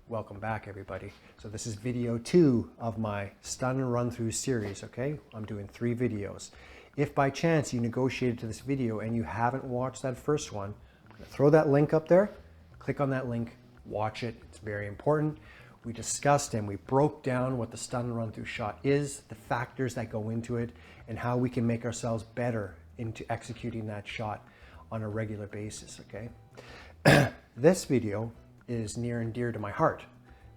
Welcome back, everybody. So this is video 2 of my stun run through series, okay? I'm doing 3 videos. If by chance you negotiated to this video and you haven't watched that first one, I'm gonna throw that link up there. Click on that link, watch it. It's very important. We discussed and we broke down what the stun run through shot is, the factors that go into it, and how we can make ourselves better into executing that shot on a regular basis, okay? This video is near and dear to my heart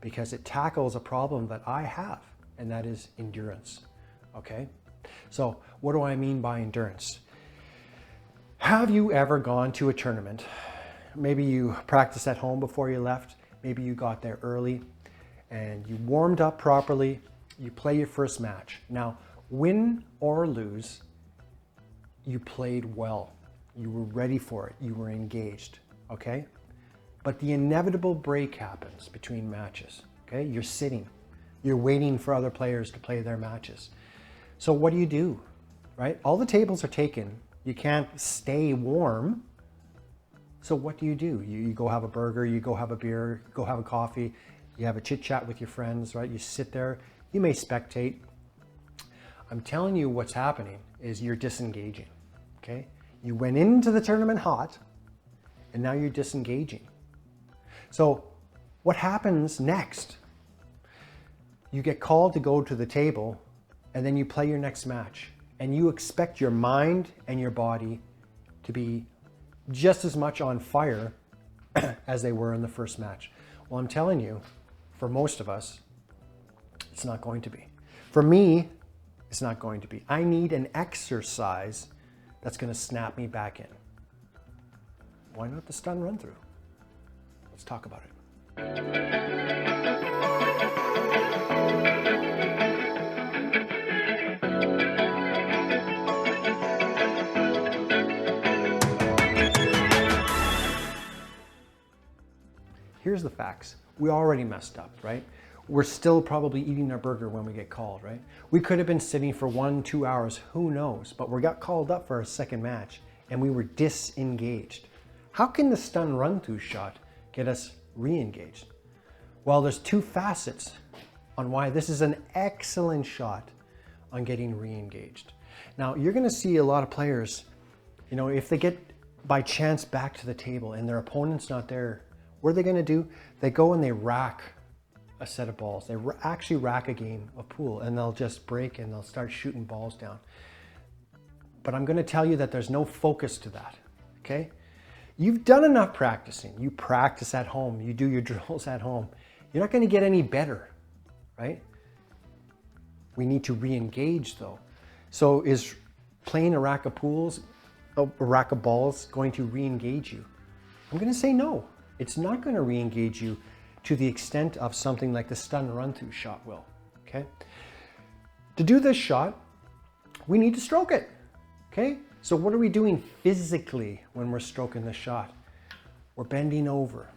because it tackles a problem that I have, and that is endurance, okay? So what do I mean by endurance? Have you ever gone to a tournament? Maybe you practiced at home before you left. Maybe you got there early and you warmed up properly. You play your first match. Now, win or lose, you played well. You were ready for it. You were engaged, okay? But the inevitable break happens between matches, okay? You're sitting, you're waiting for other players to play their matches. So what do, right? All the tables are taken. You can't stay warm. So what do? You go have a burger, you go have a beer, you go have a coffee, you have a chit chat with your friends, right? You sit there, you may spectate. I'm telling you what's happening is you're disengaging, okay? You went into the tournament hot and now you're disengaging. So what happens next? You get called to go to the table and then you play your next match and you expect your mind and your body to be just as much on fire as they were in the first match. Well, I'm telling you, for most of us, it's not going to be. For me, it's not going to be. I need an exercise that's going to snap me back in. Why not the stun run through? Let's talk about it. Here's the facts. We already messed up, right? We're still probably eating our burger when we get called, right? We could have been sitting for 1-2 hours, who knows? But we got called up for a second match and we were disengaged. How can the stun run through shot get us re-engaged? Well, there's 2 facets on why this is an excellent shot on getting re-engaged. Now, you're going to see a lot of players, you know, if they get by chance back to the table and their opponent's not there, what are they going to do? They go and they rack a set of balls. They actually rack a game of pool and they'll just break and they'll start shooting balls down. But I'm going to tell you that there's no focus to that, okay? You've done enough practicing. You practice at home. You do your drills at home. You're not going to get any better, right? We need to re-engage though. So is playing a rack of balls going to re-engage you? I'm going to say no. It's not going to re-engage you to the extent of something like the stun run through shot will, okay? To do this shot, we need to stroke it, okay? So what are we doing physically when we're stroking the shot? We're bending over.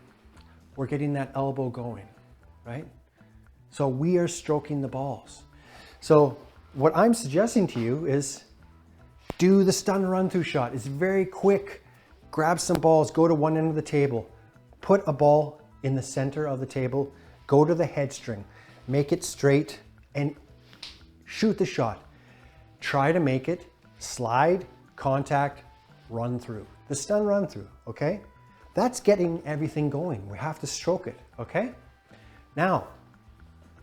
We're getting that elbow going, right? So we are stroking the balls. So what I'm suggesting to you is do the stun run through shot. It's very quick. Grab some balls, go to one end of the table, put a ball in the center of the table, go to the head string, make it straight and shoot the shot. Try to make it slide, contact, run through. The stun run through, okay? That's getting everything going. We have to stroke it, okay? Now,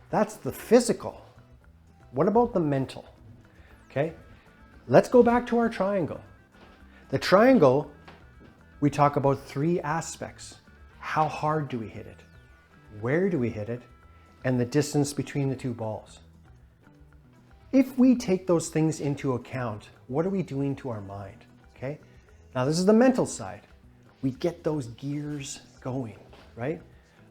that's the physical. What about the mental? Okay, let's go back to our triangle. The triangle, we talk about 3 aspects. How hard do we hit it? Where do we hit it? And the distance between the 2 balls. If we take those things into account, what are we doing to our mind? Okay, now this is the mental side. We get those gears going, right?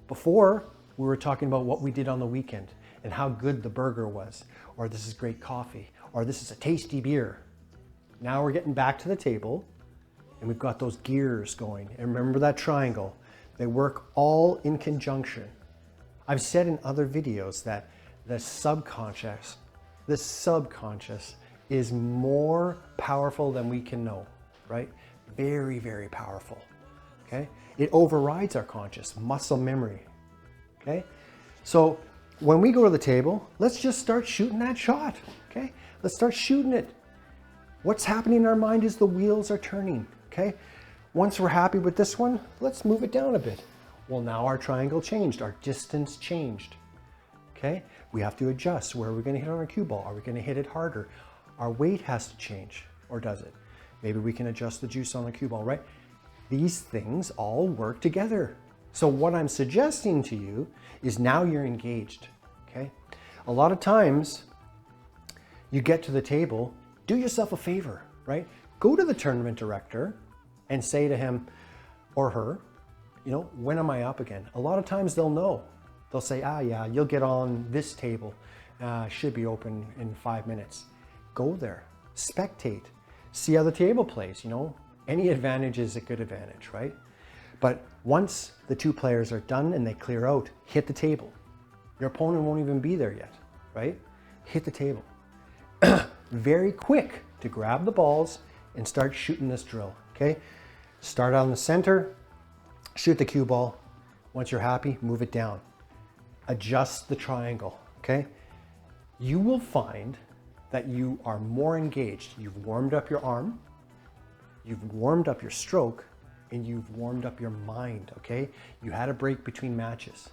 Before, we were talking about what we did on the weekend and how good the burger was, or this is great coffee, or this is a tasty beer. Now we're getting back to the table and we've got those gears going. And remember that triangle, they work all in conjunction. I've said in other videos that the subconscious is more powerful than we can know, right? Very, very powerful, okay? It overrides our conscious muscle memory, okay? So when we go to the table, let's just start shooting that shot, okay? Let's start shooting it. What's happening in our mind is the wheels are turning, okay? Once we're happy with this one, let's move it down a bit. Well, now our triangle changed, our distance changed, okay? We have to adjust. Where are we gonna hit on our cue ball? Are we gonna hit it harder? Our weight has to change, or does it? Maybe we can adjust the juice on the cue ball, right? These things all work together. So what I'm suggesting to you is now you're engaged, okay? A lot of times you get to the table, do yourself a favor, right? Go to the tournament director and say to him or her, you know, when am I up again? A lot of times they'll know. They'll say, yeah, you'll get on this table. Should be open in 5 minutes. Go there, spectate, see how the table plays, you know. Any advantage is a good advantage, right? But once the two players are done and they clear out, hit the table. Your opponent won't even be there yet, right? Hit the table. Very quick to grab the balls and start shooting this drill, okay? Start on the center, shoot the cue ball. Once you're happy, move it down. Adjust the triangle, okay? You will find that you are more engaged. You've warmed up your arm, you've warmed up your stroke, and you've warmed up your mind, okay? You had a break between matches.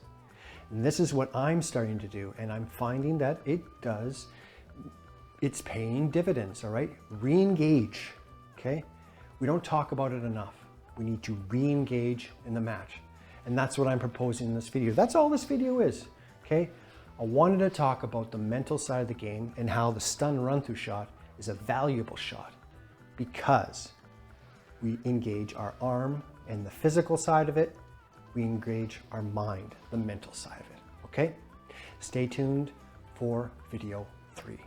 And this is what I'm starting to do, and I'm finding that it's paying dividends, all right? Re-engage, okay? We don't talk about it enough. We need to re-engage in the match. And that's what I'm proposing in this video. That's all this video is, okay? I wanted to talk about the mental side of the game and how the stun run-through shot is a valuable shot because we engage our arm and the physical side of it. We engage our mind, the mental side of it, okay? Stay tuned for video 3.